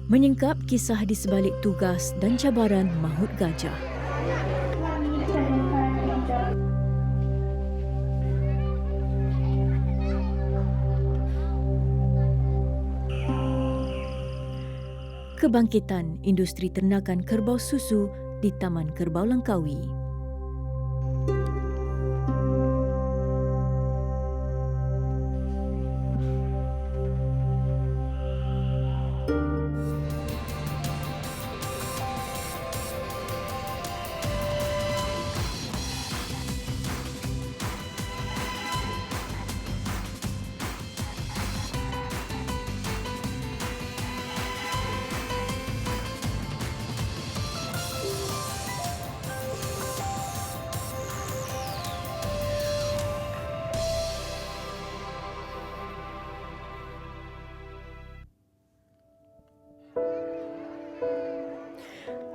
Menyingkap kisah di sebalik tugas dan cabaran maut gajah. Kebangkitan industri ternakan kerbau susu di Taman Kerbau Langkawi.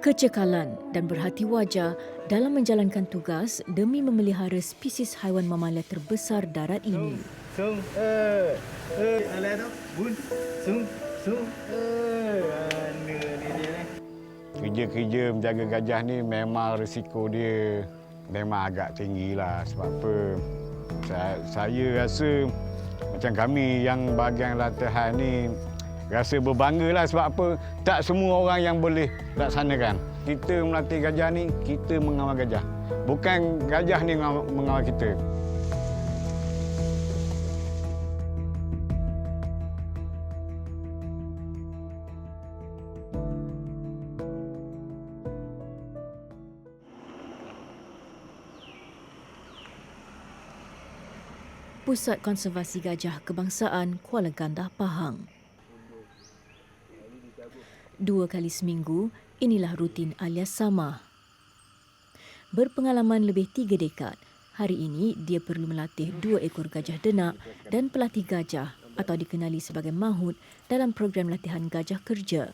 Kecekalan dan berhati wajar dalam menjalankan tugas demi memelihara spesies haiwan mamalia terbesar darat ini. Kerja-kerja menjaga gajah ni memang risiko dia memang agak tinggi lah. Sebab apa? Saya rasa macam kami yang bahagian latihan ni rasa berbanggalah sebab apa? Tak semua orang yang boleh laksanakan. Kita melatih gajah ni, kita mengawal gajah. Bukan gajah ni mengawal kita. Pusat Konservasi Gajah Kebangsaan Kuala Gandah, Pahang. 2 kali seminggu, inilah rutin alias Samah. Berpengalaman lebih 3 dekad, hari ini dia perlu melatih 2 ekor gajah denak dan pelatih gajah atau dikenali sebagai mahut dalam program latihan gajah kerja.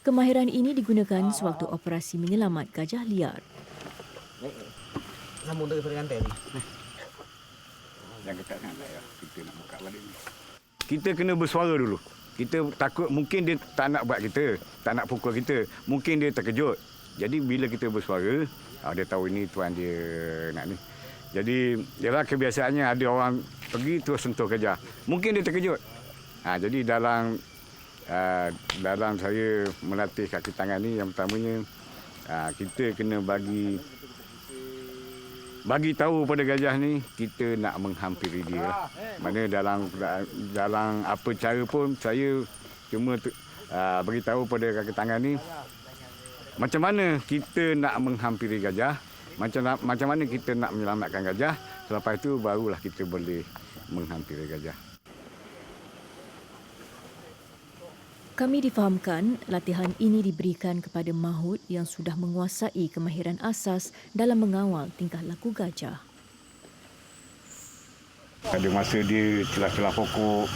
Kemahiran ini digunakan sewaktu operasi menyelamat gajah liar. Sambung terus dengan tadi. Jangan tak nak ya. Kita nak buka balik ni. Kita kena bersuara dulu. Kita takut mungkin dia tak nak buat kita, tak nak pukul kita. Mungkin dia terkejut. Jadi bila kita bersuara, dia tahu ini tuan dia nak ni. Jadi ialah kebiasaannya ada orang pergi terus sentuh gajah. Mungkin dia terkejut. Jadi dalam saya melatih kaki tangan ni, yang pertamanya kita kena bagi tahu pada gajah ni kita nak menghampiri dia. Mana dalam apa cara pun saya cuma bagi tahu pada kaki tangan ni macam mana kita nak menghampiri gajah, macam mana kita nak menyelamatkan gajah. Selepas itu barulah kita boleh menghampiri gajah. Kami difahamkan latihan ini diberikan kepada mahut yang sudah menguasai kemahiran asas dalam mengawal tingkah laku gajah. Ada masa dia celah-celah pokok,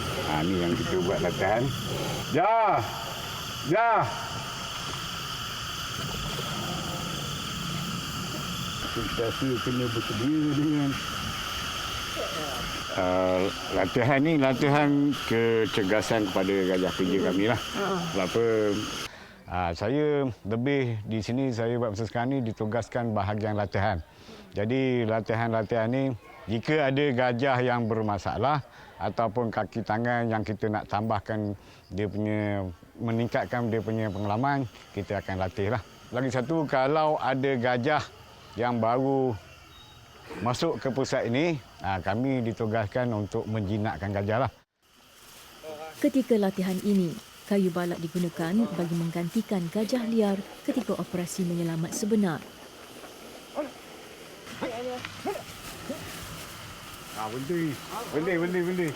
ni yang kita buat latihan. Ja! Kita kena bersedia dengan latihan ni, latihan kecergasan kepada gajah kerja kami lah. Sebab apa, saya lebih di sini, saya buat masa sekarang ni ditugaskan bahagian latihan. Jadi latihan-latihan ni, jika ada gajah yang bermasalah ataupun kaki tangan yang kita nak tambahkan dia punya, meningkatkan dia punya pengalaman, kita akan latih lah. Lagi satu, kalau ada gajah yang baru masuk ke pusat ini, kami ditugaskan untuk menjinakkan gajah lah. Ketika latihan ini, kayu balak digunakan bagi menggantikan gajah liar ketika operasi menyelamat sebenar. Berhenti.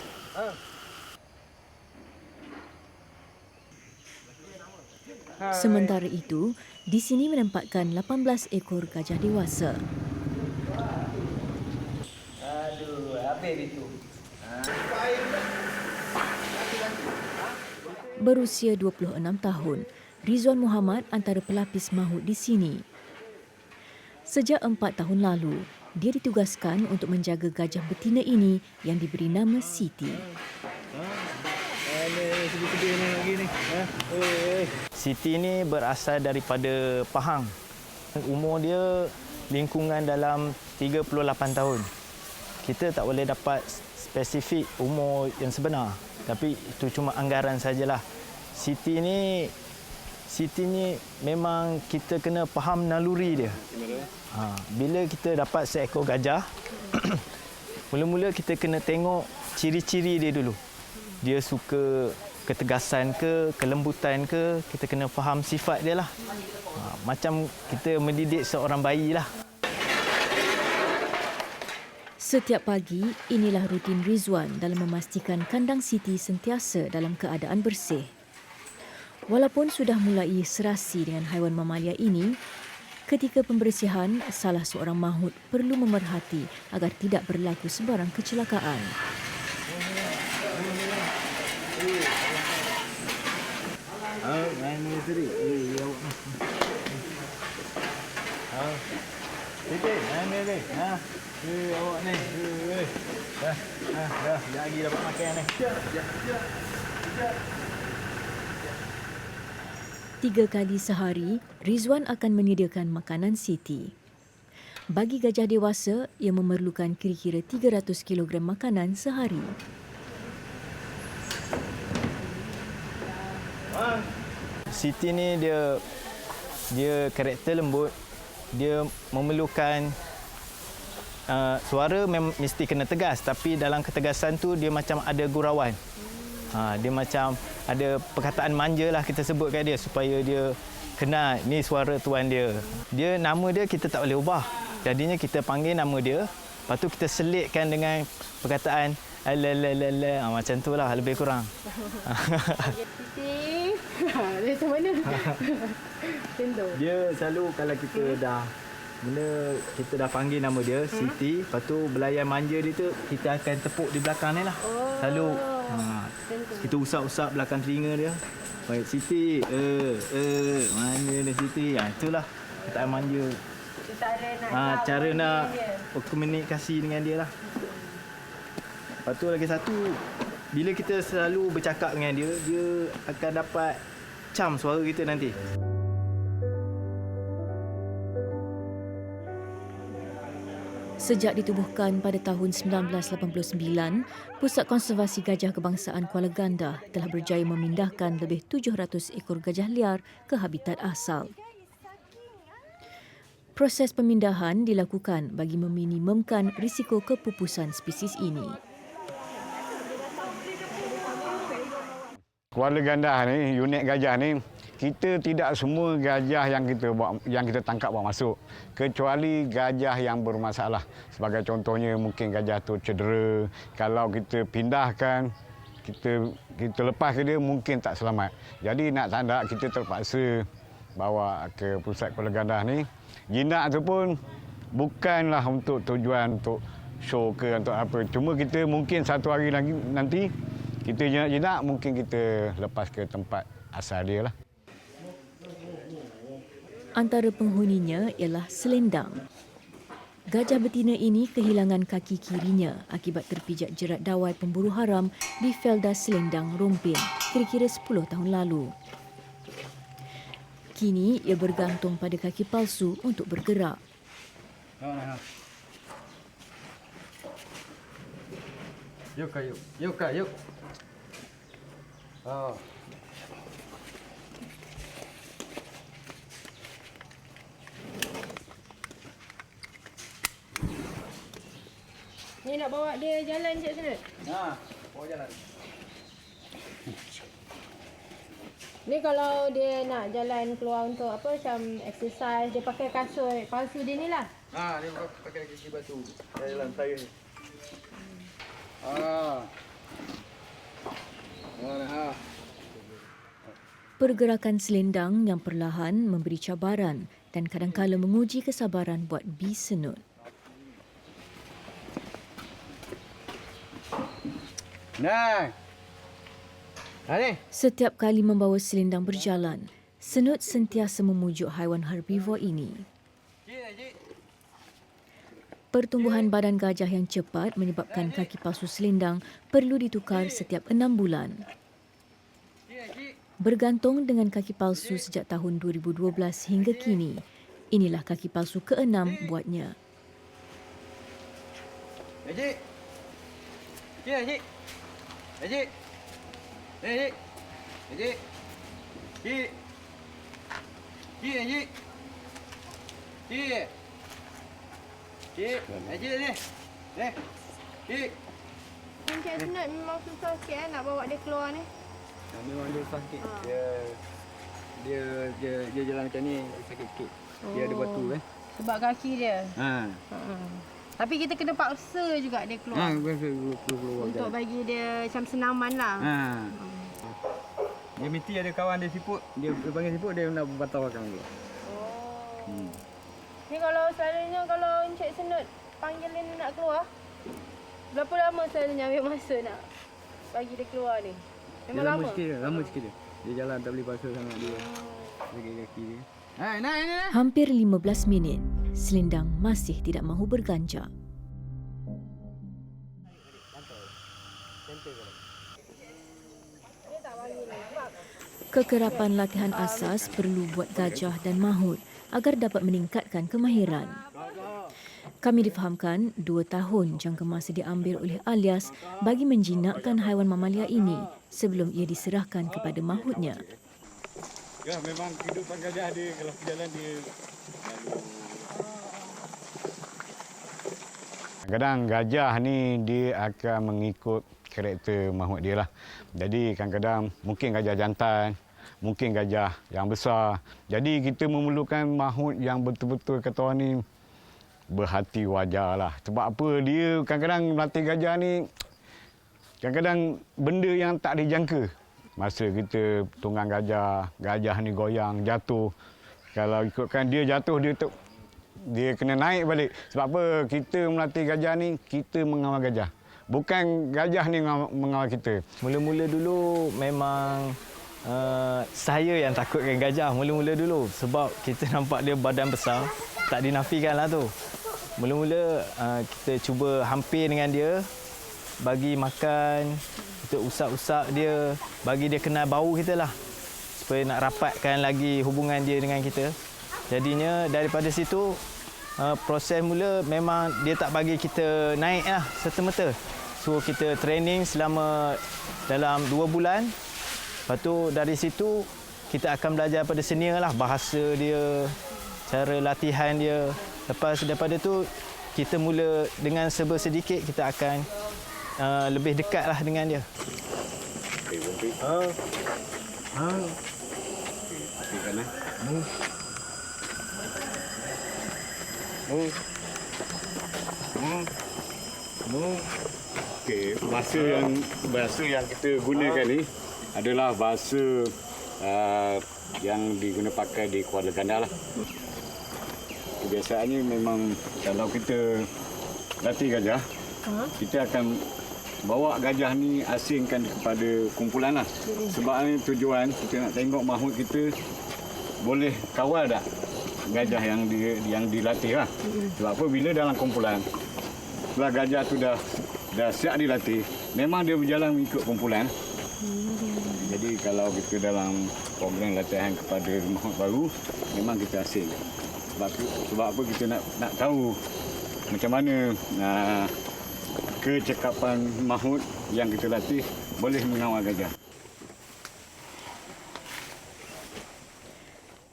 Sementara itu, di sini menempatkan 18 ekor gajah dewasa. Berusia 26 tahun, Rizwan Muhammad antara pelapis mahut di sini. Sejak 4 tahun lalu, dia ditugaskan untuk menjaga gajah betina ini yang diberi nama Siti. Siti ni berasal daripada Pahang. Umur dia lingkungan dalam 38 tahun. Kita tak boleh dapat spesifik umur yang sebenar. Tapi itu cuma anggaran sajalah. Siti ni memang kita kena faham naluri dia. Bila kita dapat seekor gajah, mula-mula kita kena tengok ciri-ciri dia dulu. Dia suka ketegasan ke, kelembutan ke, kita kena faham sifat dia lah. Macam kita mendidik seorang bayi lah. Setiap pagi, inilah rutin Rizwan dalam memastikan kandang Siti sentiasa dalam keadaan bersih. Walaupun sudah mulai serasi dengan haiwan mamalia ini, ketika pembersihan, salah seorang mahut perlu memerhati agar tidak berlaku sebarang kecelakaan. Awak ni. Dah lagi dapat makan ni. 3 kali sehari, Rizwan akan menyediakan makanan Siti. Bagi gajah dewasa, ia memerlukan kira-kira 300 kg makanan sehari. Siti ni dia karakter lembut. Dia memerlukan suara mesti kena tegas, tapi dalam ketegasan tu dia macam ada gurauan. Dia macam ada perkataan manja lah kita sebut kat dia supaya dia kenal ni suara tuan dia. Nama dia kita tak boleh ubah. Jadinya kita panggil nama dia, lepas tu kita selitkan dengan perkataan ala macam tu lah lebih kurang. Siti, dia macam mana? Macam tu. Dia selalu kalau kita kita dah panggil nama dia Siti, lepas tu belayan manja dia tu kita akan tepuk di belakang ni lah. Selalu kita usap-usap belakang telinga dia. Baik Siti, mana ni Siti? Itulah perkataan manja. Cara nak berkomunikasi dengan dia lah. Lepas tu lagi satu, bila kita selalu bercakap dengan dia, dia akan dapat cam suara kita nanti. Sejak ditubuhkan pada tahun 1989, Pusat Konservasi Gajah Kebangsaan Kuala Gandah telah berjaya memindahkan lebih 700 ekor gajah liar ke habitat asal. Proses pemindahan dilakukan bagi meminimumkan risiko kepupusan spesies ini. Kuala Gandah ni, unit gajah ni, kita tidak semua gajah yang kita tangkap bawa masuk, kecuali gajah yang bermasalah. Sebagai contohnya mungkin gajah tu cedera, kalau kita pindahkan, kita lepas ke dia mungkin tak selamat. Jadi nak tak nak kita terpaksa bawa ke pusat Kuala Gandah ni. Jinak tu pun bukanlah untuk tujuan untuk show ke untuk apa. Cuma kita mungkin satu hari lagi nanti kita jinak mungkin kita lepas ke tempat asal dia lah. Antara penghuninya ialah selendang. Gajah betina ini kehilangan kaki kirinya akibat terpijak jerat dawai pemburu haram di Felda Selendang, Rompin, kira-kira 10 tahun lalu. Kini ia bergantung pada kaki palsu untuk bergerak. Yuk. Ni nak bawa dia jalan je sana. Bawa jalan. Ni kalau dia nak jalan keluar untuk apa macam exercise, dia pakai kasut palsu dia ni lah. Dia pakai kaki batu. Jalan saya ni. Pergerakan selendang yang perlahan memberi cabaran dan kadang-kala menguji kesabaran buat bisenut. Setiap kali membawa selendang berjalan, senut sentiasa memujuk haiwan herbivor ini. Pertumbuhan badan gajah yang cepat menyebabkan kaki palsu selendang perlu ditukar setiap 6 bulan. Bergantung dengan kaki palsu sejak tahun 2012 hingga kini, inilah kaki palsu ke-6 buatnya. Haji. Haji, Haji. Haji. Haji. Haji. Haji. Haji, Haji. Haji. Haji, Haji ni. Haji. Encik Senut memang susah sikit nak bawa dia keluar ni. Memang dia sakit. Dia jalan macam ni sakit sikit. Dia ada batu Sebab kaki dia. Ha. Tapi kita kena paksa juga dia keluar. Keluar. Untuk bagi dia macam senaman lah. Ha. Dia mesti ada kawan dia siput. Dia panggil siput, dia nak berbataukan dia. Oh. Ni kalau selalunya kalau Encik Senut panggil dia nak keluar, berapa lama selalunya ambil masa nak bagi dia keluar ni? Memang Dia lama? lama sikit dia. Dia jalan tak boleh paksa sangat dia. Kaki dia. Hai, naik. Hampir 15 minit, selendang masih tidak mahu berganjak. Kekerapan latihan asas perlu buat gajah dan mahut agar dapat meningkatkan kemahiran. Kami difahamkan 2 tahun jangka masa diambil oleh Alias bagi menjinakkan haiwan mamalia ini sebelum ia diserahkan kepada mahutnya. Ya, memang kehidupan gajah dia kalau berjalan dia kadang gajah ni dia akan mengikut karakter mahut dia lah. Jadi kadang-kadang mungkin gajah jantan, mungkin gajah yang besar. Jadi kita memerlukan mahut yang betul-betul kata orang ni berhati wajar lah. Sebab apa, dia kadang-kadang melatih gajah ni kadang-kadang benda yang tak dijangka. Masa kita tunggang gajah, gajah ni goyang, jatuh. Kalau ikutkan dia jatuh, dia kena naik balik. Sebab apa, kita melatih gajah ni, kita mengawal gajah. Bukan gajah ni mengawal kita. Mula-mula dulu memang saya yang takutkan gajah mula-mula dulu. Sebab kita nampak dia badan besar, tak dinafikan lah tu. Mula-mula kita cuba hampir dengan dia, bagi makan, kita usap-usap dia, bagi dia kenal bau kita lah. Supaya nak rapatkan lagi hubungan dia dengan kita. Jadinya daripada situ, proses mula memang dia tak bagi kita naik lah serta-merta. So kita training selama dalam 2 bulan. Lepas tu dari situ kita akan belajar pada senior lah, bahasa dia, cara latihan dia. Lepas daripada tu kita mula dengan serba sedikit, kita akan lebih dekat lah dengan dia. Okey, bahasa yang kita gunakan ni adalah bahasa yang diguna pakai di Kuala Gandar lah. Kebiasaannya memang kalau kita latih gajah, kita akan bawa gajah ni asingkan kepada kumpulan lah. Sebab ni tujuan kita nak tengok mahut kita boleh kawal tak gajah yang dilatih lah. Sebab apa, bila dalam kumpulan, setelah gajah tu dah siap dilatih, memang dia berjalan mengikut kumpulan. Jadi kalau kita dalam program latihan kepada mahut baru, memang kita asing. Sebab apa, kita nak tahu macam mana kecekapan mahut yang kita latih boleh mengawal gajah.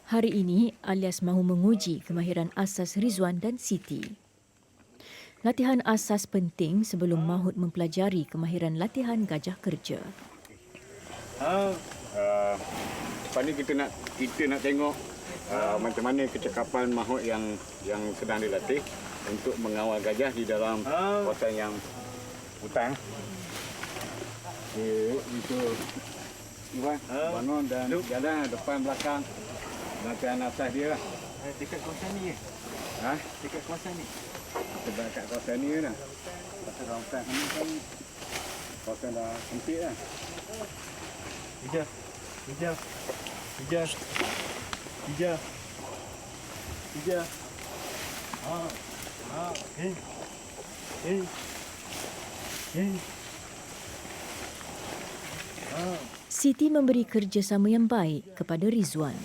Hari ini, Alias mahu menguji kemahiran asas Rizwan dan Siti. Latihan asas penting sebelum mahut mempelajari kemahiran latihan gajah kerja. Lepas ni kita nak tengok macam mana kecekapan mahut yang sedang dilatih untuk mengawal gajah di dalam kawasan yang hutan. Itu Iwan bangun dan jalan depan belakang latihan asas dia lah. Dekat kawasan ni ke? Dekat kawasan ni. Sebab kat kawasan ni lah. Pasal kawasan ni kan kawasan dah sempit lah. Hijau. Siti memberi kerjasama yang baik kepada Rizwan.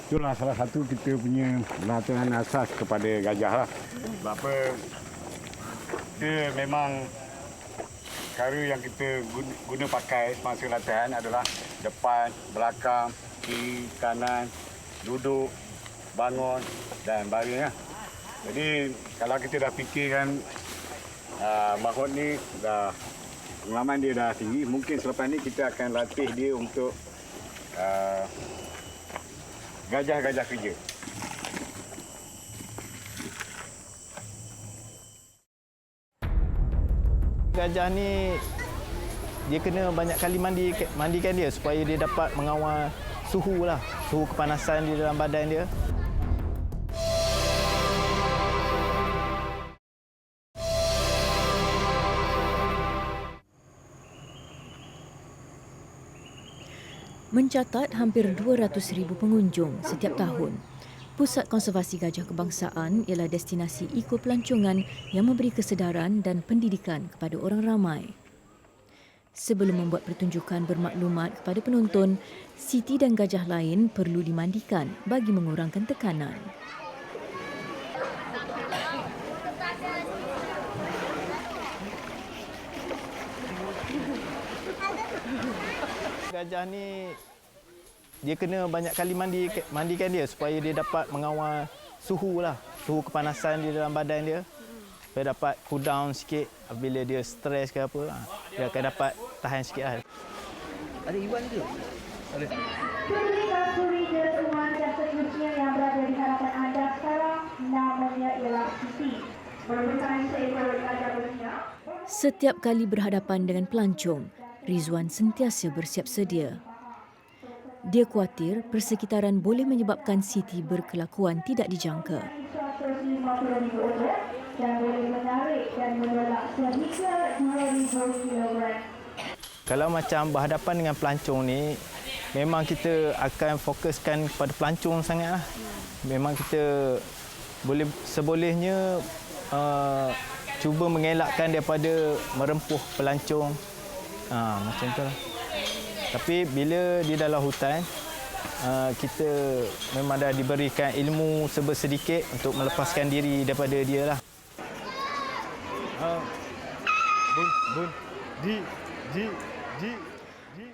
Itulah salah satu kita punya latihan asas kepada gajah lah. Sebab apa, dia memang cara yang kita guna pakai semasa latihan adalah depan, belakang, kiri, kanan, duduk, bangun dan baring. Jadi kalau kita dah fikirkan mahut ni dah pengalaman dia dah tinggi, mungkin selepas ni kita akan latih dia untuk gajah-gajah kerja. Gajah ni dia kena banyak kali mandikan dia supaya dia dapat mengawal suhu kepanasan di dalam badan dia. Mencatat hampir 200,000 pengunjung setiap tahun. Pusat Konservasi Gajah Kebangsaan ialah destinasi ekopelancongan yang memberi kesedaran dan pendidikan kepada orang ramai. Sebelum membuat pertunjukan bermaklumat kepada penonton, Siti dan gajah lain perlu dimandikan bagi mengurangkan tekanan. Gajah ni dia kena banyak kali mandikan dia supaya dia dapat mengawal suhu kepanasan di dalam badan dia. Supaya dapat cool down sikit bila dia stres ke apa. Dia akan dapat tahan sikit lah. Ada Iwan ke? Ada. Putri ke semua dan seterusnya yang berada di hadapan anda sekarang, namanya ialah Siti. Merupakan seekor gajah betina. Setiap kali berhadapan dengan pelancong, Rizwan sentiasa bersiap sedia. Dia khawatir persekitaran boleh menyebabkan Siti berkelakuan tidak dijangka. 150,000 orang dan boleh menarik dan menolak sehingga 2,000 kilogram. Kalau macam berhadapan dengan pelancong ni, memang kita akan fokuskan kepada pelancong sangatlah. Memang kita sebolehnya cuba mengelakkan daripada merempuh pelancong. Macam tu lah. Tapi bila di dalam hutan, kita memang dah diberikan ilmu sedikit untuk melepaskan diri daripada dia lah.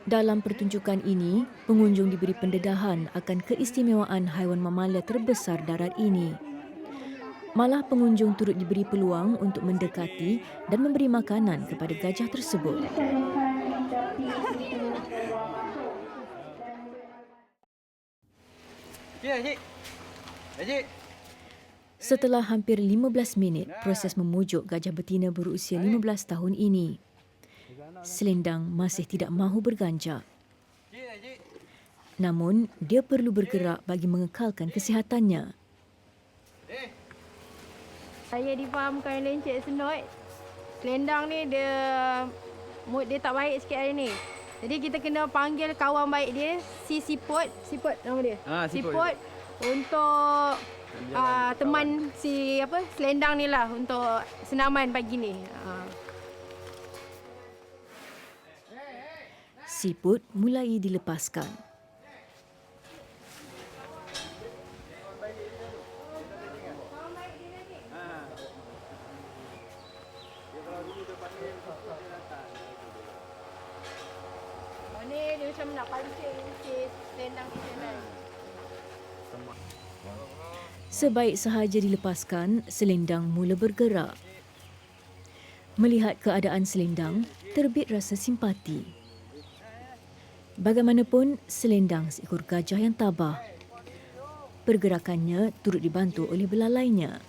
Dalam pertunjukan ini, pengunjung diberi pendedahan akan keistimewaan haiwan mamalia terbesar darat ini. Malah pengunjung turut diberi peluang untuk mendekati dan memberi makanan kepada gajah tersebut. Setelah hampir 15 minit proses memujuk gajah betina berusia 15 tahun ini, selendang masih tidak mahu berganjak. Namun, dia perlu bergerak bagi mengekalkan kesihatannya. Saya difahamkan oleh Encik Senut, selendang ni mood dia tak baik sikit hari ni. Jadi kita kena panggil kawan baik dia, si Siput nama dia. Siput untuk teman selendang ni lah untuk senaman pagi ni. Siput mulai dilepaskan. Ni dia macam nak pancing selendang kita ni. Sebaik sahaja dilepaskan, selendang mula bergerak. Melihat keadaan selendang, terbit rasa simpati. Bagaimanapun, selendang seekor gajah yang tabah. Pergerakannya turut dibantu oleh belalainya.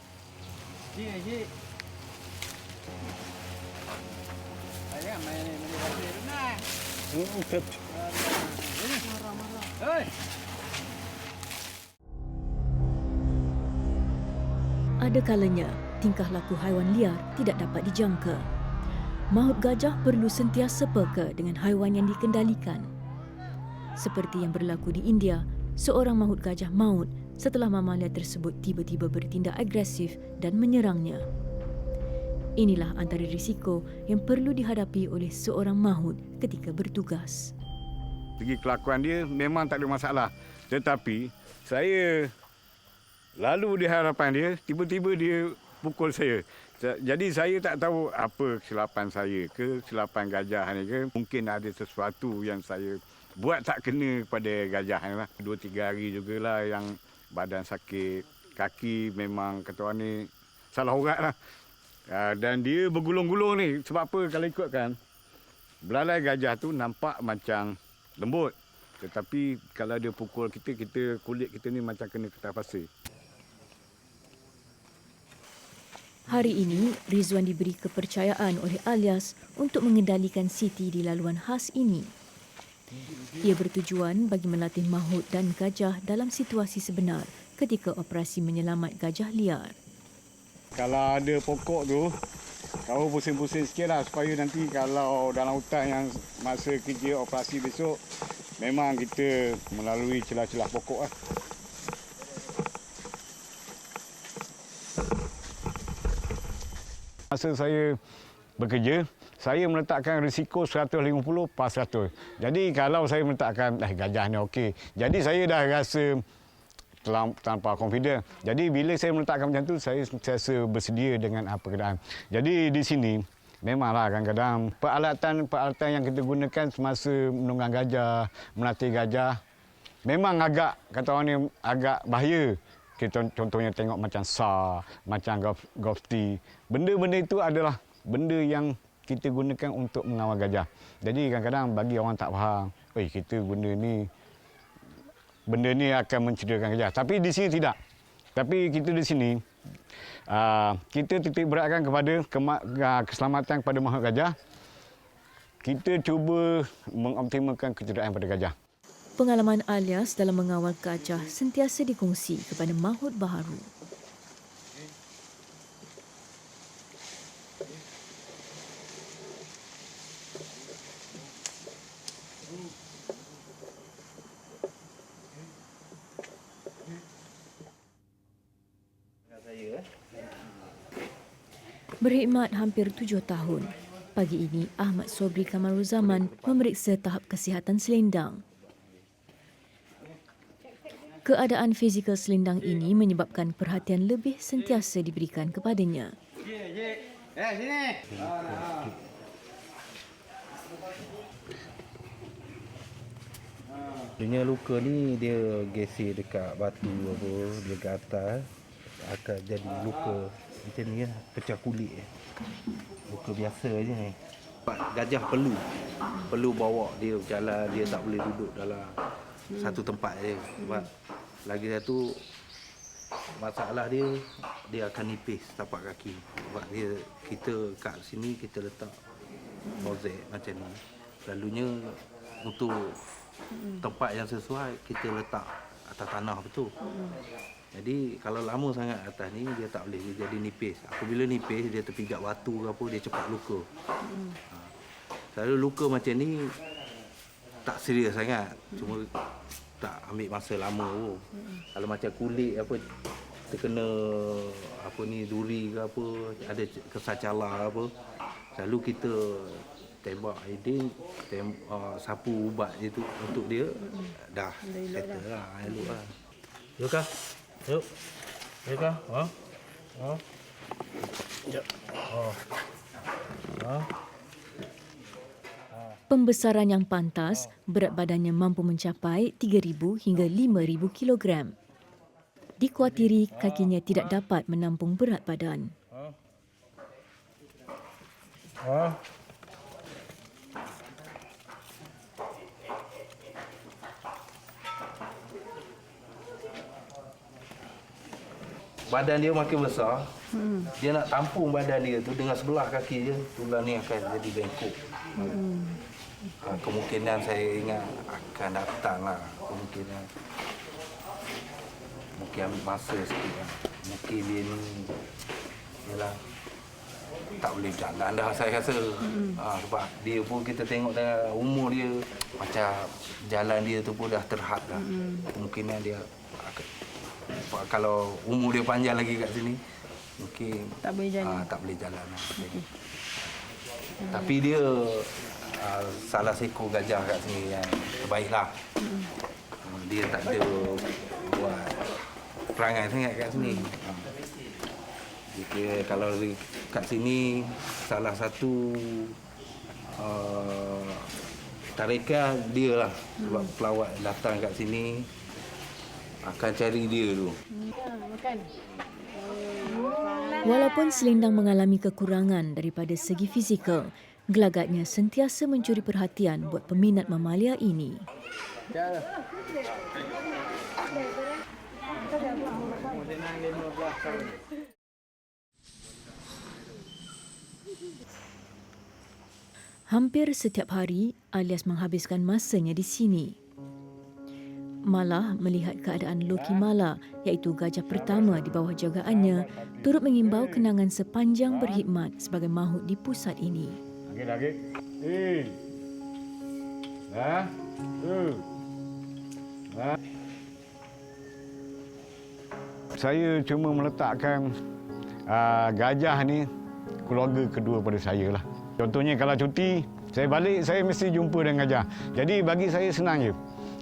Ada kalanya, tingkah laku haiwan liar tidak dapat dijangka. Maut gajah perlu sentiasa peka dengan haiwan yang dikendalikan. Seperti yang berlaku di India seorang mahut gajah maut setelah mamalia tersebut tiba-tiba bertindak agresif dan menyerangnya. Inilah antara risiko yang perlu dihadapi oleh seorang mahut ketika bertugas. Segi kelakuan dia memang tak ada masalah. Tetapi saya lalu di hadapan dia, tiba-tiba dia pukul saya. Jadi saya tak tahu apa kesilapan saya ke, kesilapan gajah ni ke. Mungkin ada sesuatu yang saya buat tak kena kepada gajah ni lah. 2-3 hari jugalah yang badan sakit, kaki memang kata orang ni salah urat lah. Dan dia bergulung-gulung ni. Sebab apa kalau ikutkan, belalai gajah tu nampak macam lembut. Tetapi kalau dia pukul kita kulit kita ni macam kena kertas pasir. Hari ini, Rizwan diberi kepercayaan oleh Alias untuk mengendalikan Siti di laluan khas ini. Ia bertujuan bagi melatih mahut dan gajah dalam situasi sebenar ketika operasi menyelamat gajah liar. Kalau ada pokok tu, kau pusing-pusing sikit lah supaya nanti kalau dalam hutan yang masa kerja operasi besok, memang kita melalui celah-celah pokok lah. Masa saya bekerja, saya meletakkan risiko 150/100. Jadi kalau saya meletakkan gajah ni okey. Jadi saya dah rasa tanpa confident. Jadi bila saya meletakkan macam tu, saya sentiasa bersedia dengan apa keadaan. Jadi di sini memanglah kadang-kadang peralatan yang kita gunakan semasa menunggang gajah, melatih gajah memang agak, kata orang ni, agak bahaya. Kita contohnya tengok macam SAR, macam GovT. Benda-benda itu adalah benda yang kita gunakan untuk mengawal gajah. Jadi kadang-kadang bagi orang tak faham, kita benda ni akan mencederakan gajah. Tapi di sini tidak. Tapi kita di sini, kita titik beratkan kepada keselamatan kepada makhluk gajah. Kita cuba mengoptimalkan kecederaan pada gajah. Pengalaman Alias dalam mengawal gajah sentiasa dikongsi kepada mahut baharu. Berkhidmat hampir 7 tahun, pagi ini Ahmad Sobri Kamaruzaman memeriksa tahap kesihatan selendang. Keadaan fizikal selendang ini menyebabkan perhatian lebih sentiasa diberikan kepadanya. Sini. Dia luka ni dia gesir dekat batu apa, dia ke atas akan jadi luka macam ni lah, pecah kulit. Luka biasa je ni. Gajah perlu bawa dia berjalan, dia tak boleh duduk dalam satu tempat je. Sebab lagi satu masalah dia akan nipis tapak kaki. Sebab kita kat sini kita letak mozaik macam ni. Selalunya untuk tempat yang sesuai kita letak atas tanah betul. Jadi kalau lama sangat atas ni dia tak boleh, dia jadi nipis. Apabila nipis dia terpijak batu ke apa, dia cepat luka. Selalu luka macam ni tak serius sangat. Cuma tak ambil masa lama pun. Kalau macam kulit apa terkena apa ni duri ke apa, ada kesar cala apa, selalu kita tembak aidin, sapu ubat itu untuk dia dah settle lah, elok lah. Yuk kah? Yuk. Yuk kah? Jap. Pembesaran yang pantas, berat badannya mampu mencapai 3,000 hingga 5,000 kilogram. Dikuatiri kakinya tidak dapat menampung berat badan. Badan dia makin besar, dia nak tampung badan dia tu dengan sebelah kaki dia, tulang ni akan jadi bengkok. Kemungkinan saya ingat akan datang lah, kemungkinan. Mungkin ambil masa sikit lah. Mungkin dia ni, yalah, tak boleh jalan dah saya rasa. Sebab dia pun kita tengok dah umur dia macam jalan dia tu pun dah terhad dah. Kemungkinan dia kalau umur dia panjang lagi kat sini mungkin Tak boleh jalan. tak boleh jalan lah. Tapi dia salah seekor gajah kat sini yang terbaiklah. Dia tak ada buat perangai sangat kat sini. Jadi kalau kat sini salah satu tarikan dia lah. Sebab pelawat datang kat sini akan cari dia tu. Makan. Walaupun selendang mengalami kekurangan daripada segi fizikal, gelagatnya sentiasa mencuri perhatian buat peminat mamalia ini. Hampir setiap hari, Alias menghabiskan masanya di sini. Malah melihat keadaan Loki Mala, iaitu gajah pertama di bawah jagaannya, turut mengimbau kenangan sepanjang berkhidmat sebagai mahut di pusat ini. Lagi. Dah. Saya cuma meletakkan gajah ni keluarga kedua pada saya lah. Contohnya kalau cuti, saya balik saya mesti jumpa dengan gajah. Jadi bagi saya senang je.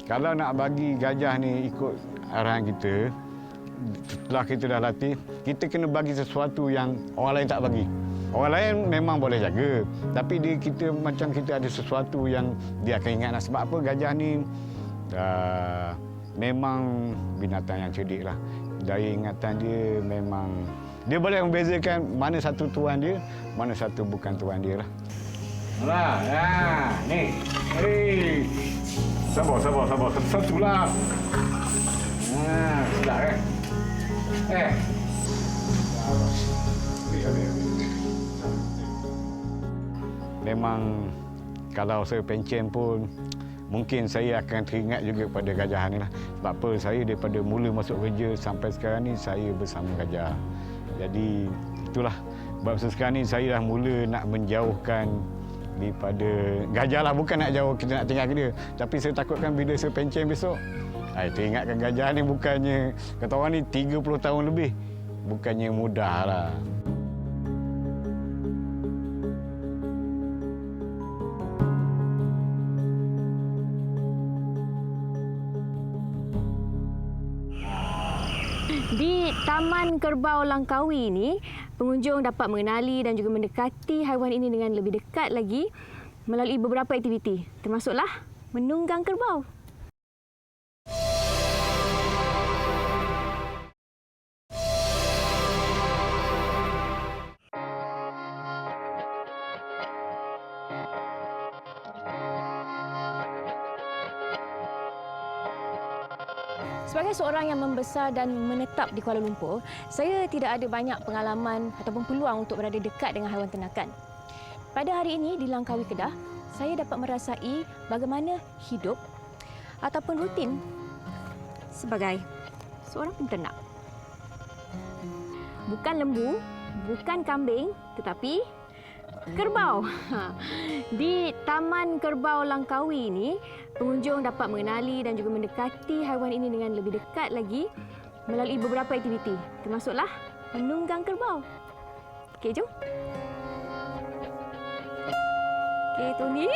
Kalau nak bagi gajah ni ikut arahan kita, setelah kita dah latih, kita kena bagi sesuatu yang orang lain tak bagi. Orang lain memang boleh jaga, tapi kita macam kita ada sesuatu yang dia akan ingat. Sebab apa? Gajah ni memang binatang yang cerdik lah. Dari ingatan dia memang, dia boleh membezakan mana satu tuan dia, mana satu bukan tuan dia lah. Alah, ni. Hei. Sabar. Satu lah. Sedap kan? Memang kalau saya pencen pun mungkin saya akan teringat juga pada gajah ni lah. Sebab apa, saya daripada mula masuk kerja sampai sekarang ni saya bersama gajah. Jadi itulah sebab sekarang ni saya dah mula nak menjauhkan daripada gajah lah. Bukan nak jauh kita nak tinggal ke dia, tapi saya takutkan bila saya pencen besok, teringatkan gajah ni bukannya, kata orang ni 30 tahun lebih, bukannya mudah lah. Di Taman Kerbau Langkawi ini, pengunjung dapat mengenali dan juga mendekati haiwan ini dengan lebih dekat lagi melalui beberapa aktiviti, termasuklah menunggang kerbau. Sebagai seorang yang membesar dan menetap di Kuala Lumpur, saya tidak ada banyak pengalaman ataupun peluang untuk berada dekat dengan haiwan ternakan. Pada hari ini di Langkawi Kedah, saya dapat merasai bagaimana hidup ataupun rutin sebagai seorang penternak. Bukan lembu, bukan kambing, tetapi kerbau. Di Taman Kerbau Langkawi ini, pengunjung dapat mengenali dan juga mendekati haiwan ini dengan lebih dekat lagi melalui beberapa aktiviti, termasuklah menunggang kerbau. Okey, jom. Okey, Tony.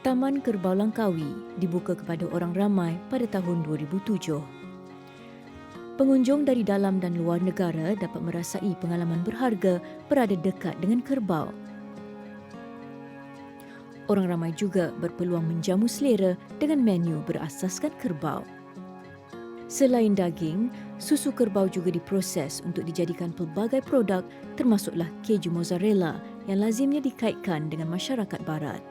Taman Kerbau Langkawi dibuka kepada orang ramai pada tahun 2007. Pengunjung dari dalam dan luar negara dapat merasai pengalaman berharga berada dekat dengan kerbau. Orang ramai juga berpeluang menjamu selera dengan menu berasaskan kerbau. Selain daging, susu kerbau juga diproses untuk dijadikan pelbagai produk, termasuklah keju mozzarella yang lazimnya dikaitkan dengan masyarakat barat.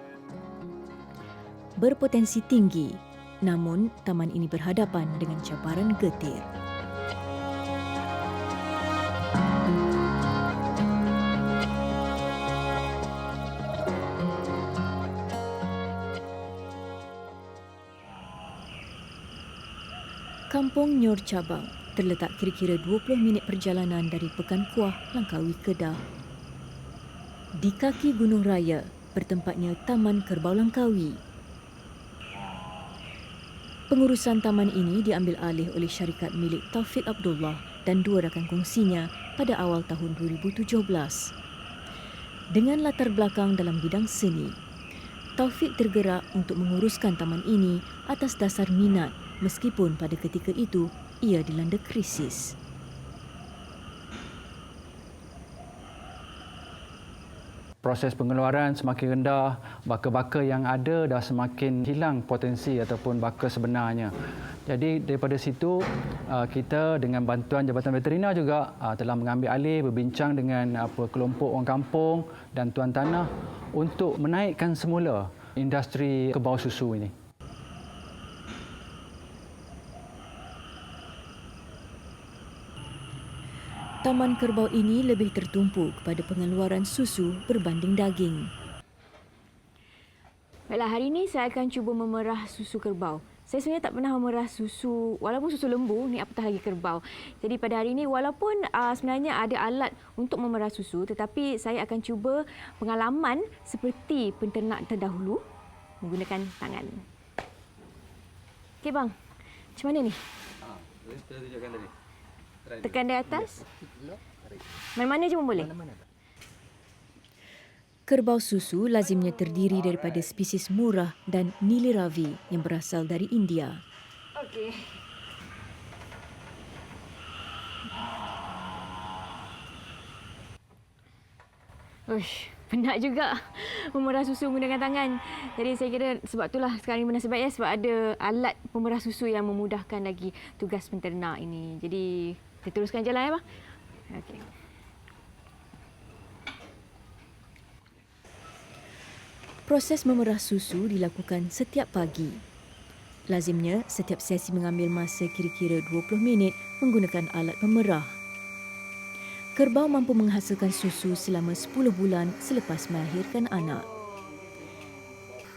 Berpotensi tinggi, namun taman ini berhadapan dengan cabaran getir. Kampung Nyor Cabang terletak kira-kira 20 minit perjalanan dari Pekan Kuah, Langkawi, Kedah. Di kaki Gunung Raya bertempatnya Taman Kerbau Langkawi. Pengurusan taman ini diambil alih oleh syarikat milik Taufik Abdullah dan dua rakan kongsinya pada awal tahun 2017. Dengan latar belakang dalam bidang seni, Taufik tergerak untuk menguruskan taman ini atas dasar minat meskipun pada ketika itu ia dilanda krisis. Proses pengeluaran semakin rendah, baka-baka yang ada dah semakin hilang potensi ataupun baka sebenarnya. Jadi daripada situ kita dengan bantuan Jabatan Veterina juga telah mengambil alih, berbincang dengan kelompok orang kampung dan tuan tanah untuk menaikkan semula industri kerbau susu ini. Taman kerbau ini lebih tertumpu kepada pengeluaran susu berbanding daging. Baiklah, hari ini saya akan cuba memerah susu kerbau. Saya sebenarnya tak pernah memerah susu, walaupun susu lembu, ni apatah lagi kerbau. Jadi pada hari ini, walaupun sebenarnya ada alat untuk memerah susu, tetapi saya akan cuba pengalaman seperti penternak terdahulu menggunakan tangan. Okey bang, macam mana ni? Kita tunjukkan tadi. Tekan dari atas? Mana-mana je pun boleh? Kerbau susu lazimnya terdiri daripada spesies murah dan Nili Ravi yang berasal dari India. Okey. Uish, penat juga memerah susu menggunakan tangan. Jadi saya kira sebab itulah sekarang ini bernasib baik sebab ada alat pemerah susu yang memudahkan lagi tugas penternak ini. Jadi kita teruskan jalan ya, bang. Okey. Proses memerah susu dilakukan setiap pagi. Lazimnya, setiap sesi mengambil masa kira-kira 20 minit menggunakan alat pemerah. Kerbau mampu menghasilkan susu selama 10 bulan selepas melahirkan anak.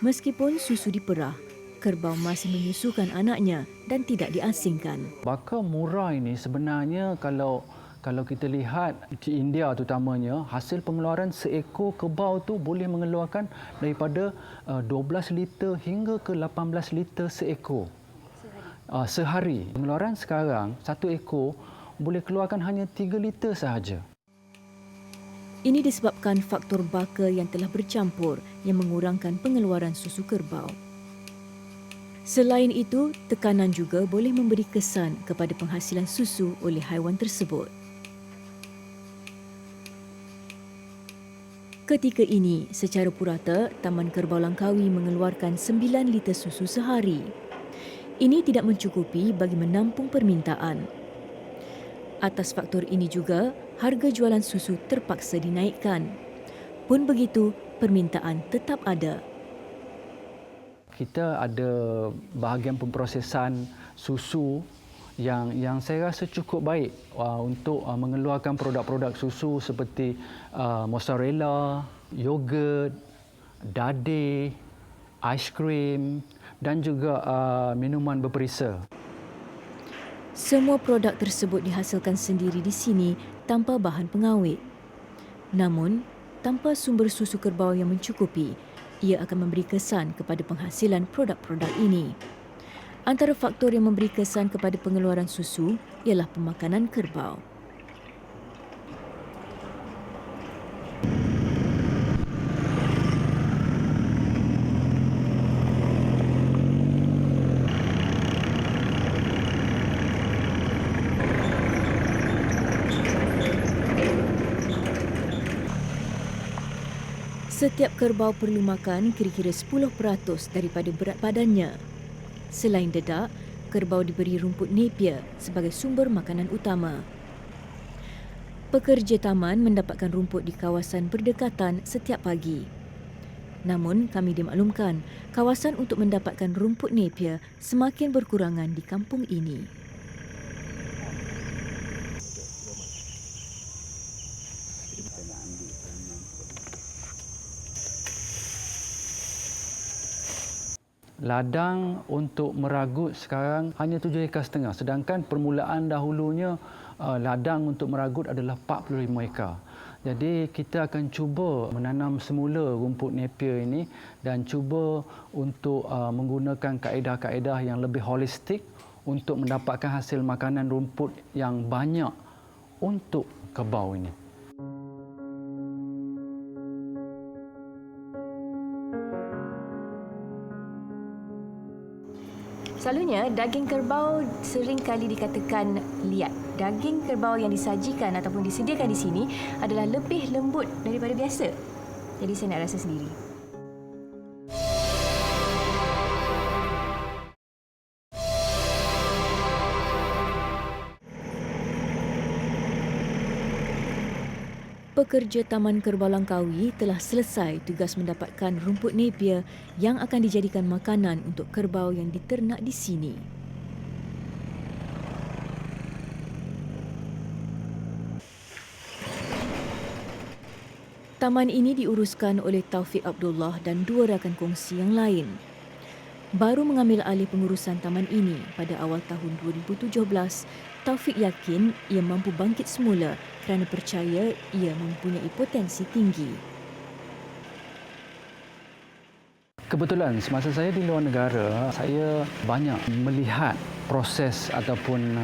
Meskipun susu diperah, kerbau masih menyusukan anaknya dan tidak diasingkan. Baka murah ini sebenarnya kalau kita lihat di India terutamanya, hasil pengeluaran seekor kerbau tu boleh mengeluarkan daripada 12 liter hingga ke 18 liter seekor sehari. Pengeluaran sekarang satu ekor boleh keluarkan hanya 3 liter sahaja. Ini disebabkan faktor baka yang telah bercampur yang mengurangkan pengeluaran susu kerbau. Selain itu, tekanan juga boleh memberi kesan kepada penghasilan susu oleh haiwan tersebut. Ketika ini, secara purata, Taman Kerbau Langkawi mengeluarkan 9 liter susu sehari. Ini tidak mencukupi bagi menampung permintaan. Atas faktor ini juga, harga jualan susu terpaksa dinaikkan. Pun begitu, permintaan tetap ada. Kita ada bahagian pemprosesan susu yang saya rasa cukup baik untuk mengeluarkan produk-produk susu seperti mozzarella, yogurt, dade, aiskrim dan juga minuman berperisa. Semua produk tersebut dihasilkan sendiri di sini tanpa bahan pengawet. Namun, tanpa sumber susu kerbau yang mencukupi, ia akan memberi kesan kepada penghasilan produk-produk ini. Antara faktor yang memberi kesan kepada pengeluaran susu ialah pemakanan kerbau. Setiap kerbau perlu makan kira-kira 10% daripada berat badannya. Selain dedak, kerbau diberi rumput napier sebagai sumber makanan utama. Pekerja taman mendapatkan rumput di kawasan berdekatan setiap pagi. Namun, kami dimaklumkan, kawasan untuk mendapatkan rumput napier semakin berkurangan di kampung ini. Ladang untuk meragut sekarang hanya 7,5 ekar, sedangkan permulaan dahulunya ladang untuk meragut adalah 45 ekar. Jadi kita akan cuba menanam semula rumput Napier ini dan cuba untuk menggunakan kaedah-kaedah yang lebih holistik untuk mendapatkan hasil makanan rumput yang banyak untuk kerbau ini. Selalunya, daging kerbau sering kali dikatakan liat. Daging kerbau yang disajikan ataupun disediakan di sini adalah lebih lembut daripada biasa. Jadi saya nak rasa sendiri. Pekerja Taman Kerbau Langkawi telah selesai tugas mendapatkan rumput Napier yang akan dijadikan makanan untuk kerbau yang diternak di sini. Taman ini diuruskan oleh Taufik Abdullah dan 2 rakan kongsi yang lain. Baru mengambil alih pengurusan taman ini pada awal tahun 2017, Taufik yakin ia mampu bangkit semula kerana percaya ia mempunyai potensi tinggi. Kebetulan semasa saya di luar negara, saya banyak melihat proses ataupun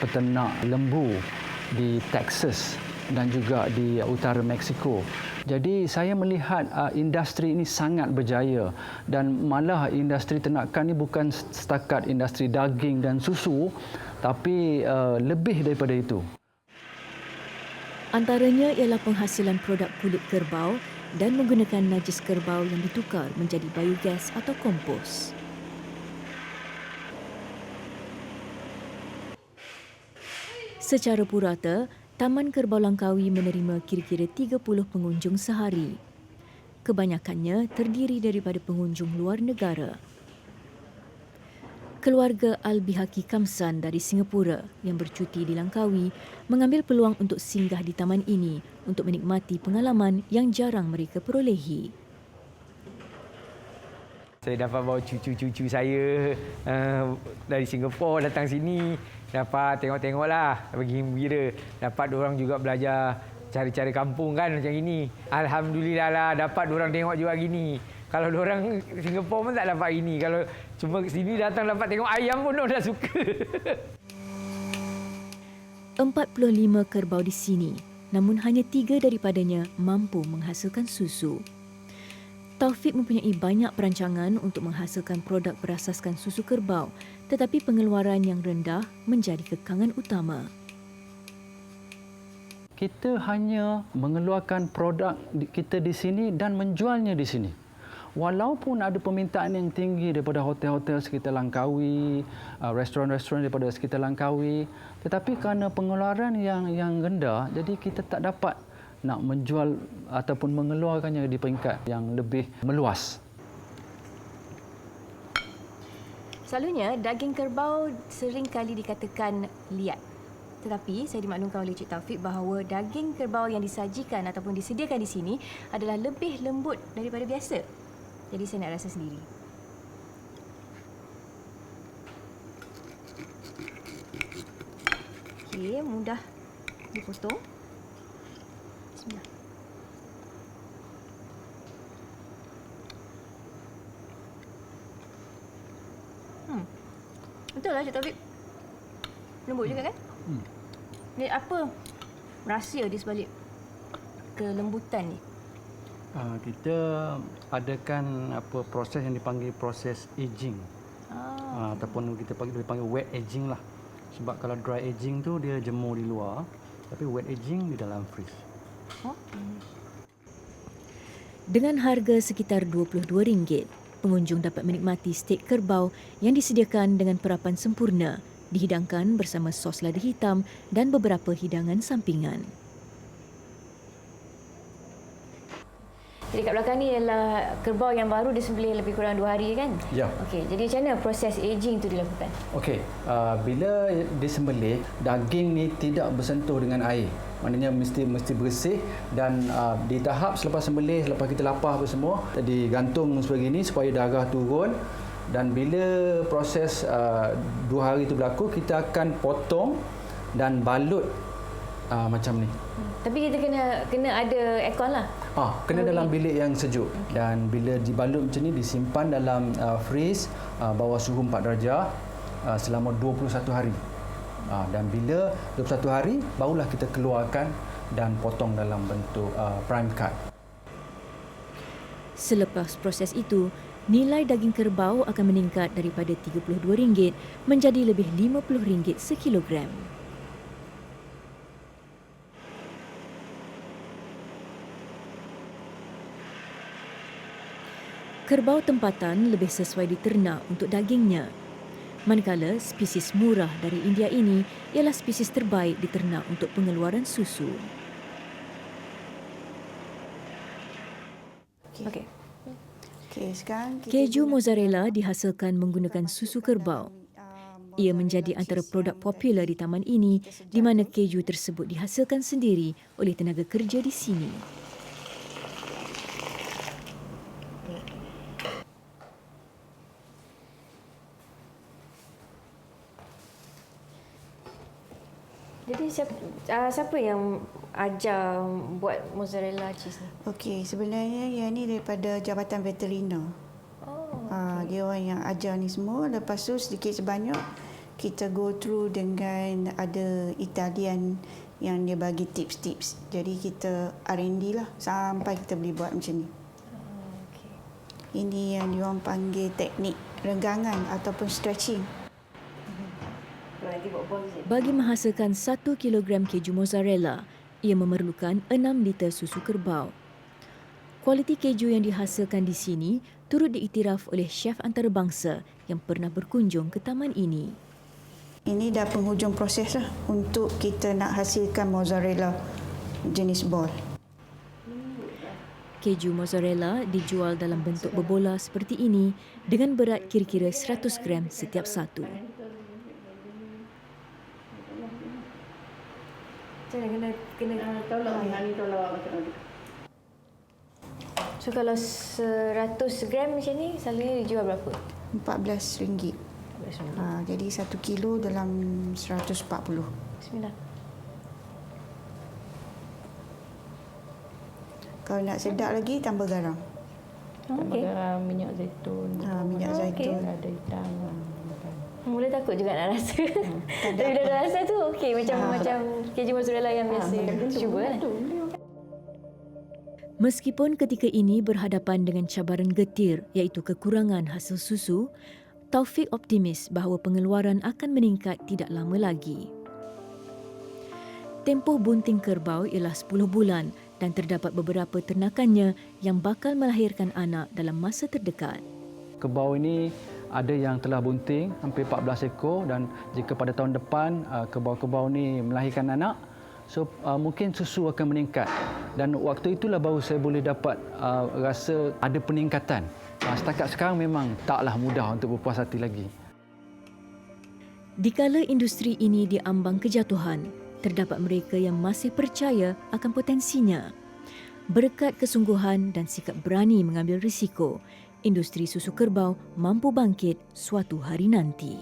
peternak lembu di Texas dan juga di utara Mexico. Jadi saya melihat industri ini sangat berjaya dan malah industri ternakan ini bukan setakat industri daging dan susu, tapi lebih daripada itu. Antaranya ialah penghasilan produk kulit kerbau dan menggunakan najis kerbau yang ditukar menjadi biogas atau kompos. Secara purata, Taman Kerbau Langkawi menerima kira-kira 30 pengunjung sehari. Kebanyakannya terdiri daripada pengunjung luar negara. Keluarga Al-Bihaki Kamsan dari Singapura yang bercuti di Langkawi mengambil peluang untuk singgah di taman ini untuk menikmati pengalaman yang jarang mereka perolehi. Saya dapat bawa cucu-cucu saya dari Singapura datang sini. Dapat tengok-tengoklah, bagi gembira. Dapat diorang juga belajar cari-cari kampung kan macam ini. Alhamdulillah lah dapat diorang tengok juga gini. Kalau diorang Singapura pun tak dapat ini. Kalau cuma ke sini datang dapat tengok ayam pun diorang dah suka. 45 kerbau di sini, namun hanya 3 daripadanya mampu menghasilkan susu. Taufik mempunyai banyak perancangan untuk menghasilkan produk berasaskan susu kerbau, tetapi pengeluaran yang rendah menjadi kekangan utama. Kita hanya mengeluarkan produk kita di sini dan menjualnya di sini. Walaupun ada permintaan yang tinggi daripada hotel-hotel sekitar Langkawi, restoran-restoran daripada sekitar Langkawi, tetapi kerana pengeluaran yang rendah, jadi kita tak dapat nak menjual ataupun mengeluarkannya di peringkat yang lebih meluas. Selalunya, daging kerbau sering kali dikatakan liat. Tetapi saya dimaklumkan oleh Cik Taufik bahawa daging kerbau yang disajikan ataupun disediakan di sini adalah lebih lembut daripada biasa. Jadi saya nak rasa sendiri. Okey, mudah dipotong. Bismillah. Betul lah Cik Taufik. Lembut juga kan? Ni apa rahsia di sebalik kelembutan ni? Kita adakan proses yang dipanggil proses aging. Ataupun kita dipanggil wet aging lah. Sebab kalau dry aging tu dia jemur di luar, tapi wet aging di dalam freeze. Dengan harga sekitar RM22, pengunjung dapat menikmati steak kerbau yang disediakan dengan perapan sempurna, dihidangkan bersama sos lada hitam dan beberapa hidangan sampingan. Jadi kat belakang ni ialah kerbau yang baru disembelih lebih kurang 2 hari kan? Ya. Okey, jadi macam mana proses aging tu dilakukan? Okey, bila disembelih, daging ni tidak bersentuh dengan air. Maknanya mesti bersih dan di tahap selepas sembelih, selepas kita lapah apa semua, digantung sebegini supaya darah turun. Dan bila proses 2 hari itu berlaku, kita akan potong dan balut macam ni. Tapi kita kena ada aircon lah. Kena dalam bilik yang sejuk. Dan bila dibalut macam ni, disimpan dalam freeze bawah suhu 4 darjah selama 21 hari. Dan bila 21 hari, barulah kita keluarkan dan potong dalam bentuk prime cut. Selepas proses itu, nilai daging kerbau akan meningkat daripada RM32 menjadi lebih RM50 sekilogram. Kerbau tempatan lebih sesuai diternak untuk dagingnya. Manakala spesies murah dari India ini ialah spesies terbaik diternak untuk pengeluaran susu. Okey. Okey, sekarang Keju mozzarella dihasilkan menggunakan susu kerbau. Ia menjadi antara produk popular di taman ini di mana keju tersebut dihasilkan sendiri oleh tenaga kerja di sini. Jadi siapa yang ajar buat mozzarella cheese ni? Okey, sebenarnya yang ni daripada Jabatan Veteriner. Dia orang yang ajar ni semua. Lepas tu sedikit sebanyak kita go through dengan ada Italian yang dia bagi tips-tips. Jadi kita R&D lah sampai kita boleh buat macam ni. Ini yang dia orang panggil teknik renggangan ataupun stretching. Bagi menghasilkan 1 kilogram keju mozzarella, ia memerlukan 6 liter susu kerbau. Kualiti keju yang dihasilkan di sini turut diiktiraf oleh chef antarabangsa yang pernah berkunjung ke taman ini. Ini dah penghujung proses lah untuk kita nak hasilkan mozzarella jenis ball. Keju mozzarella dijual dalam bentuk berbola seperti ini dengan berat kira-kira 100 gram setiap satu. Kena tolong. So kalau 100 gram macam ni selalunya dijual berapa? RM14. Jadi 1 kilo dalam 140. Bismillah. Kalau nak sedap lagi tambah garam. Okey. Garam, minyak zaitun. Minyak zaitun. Ada hitam. Mula takut juga nak rasa. Tapi dah rasa tu okey macam keju mozzarella yang biasa cuba kan. Meskipun ketika ini berhadapan dengan cabaran getir iaitu kekurangan hasil susu, Taufik optimis bahawa pengeluaran akan meningkat tidak lama lagi. Tempoh bunting kerbau ialah 10 bulan dan terdapat beberapa ternakannya yang bakal melahirkan anak dalam masa terdekat. Kerbau ini ada yang telah bunting hampir 14 ekor dan jika pada tahun depan kerbau-kerbau ini melahirkan anak, so mungkin susu akan meningkat dan waktu itulah baru saya boleh dapat rasa ada peningkatan. Setakat sekarang memang taklah mudah untuk berpuas hati lagi. Dikala industri ini diambang kejatuhan, terdapat mereka yang masih percaya akan potensinya. Berkat kesungguhan dan sikap berani mengambil risiko, industri susu kerbau mampu bangkit suatu hari nanti.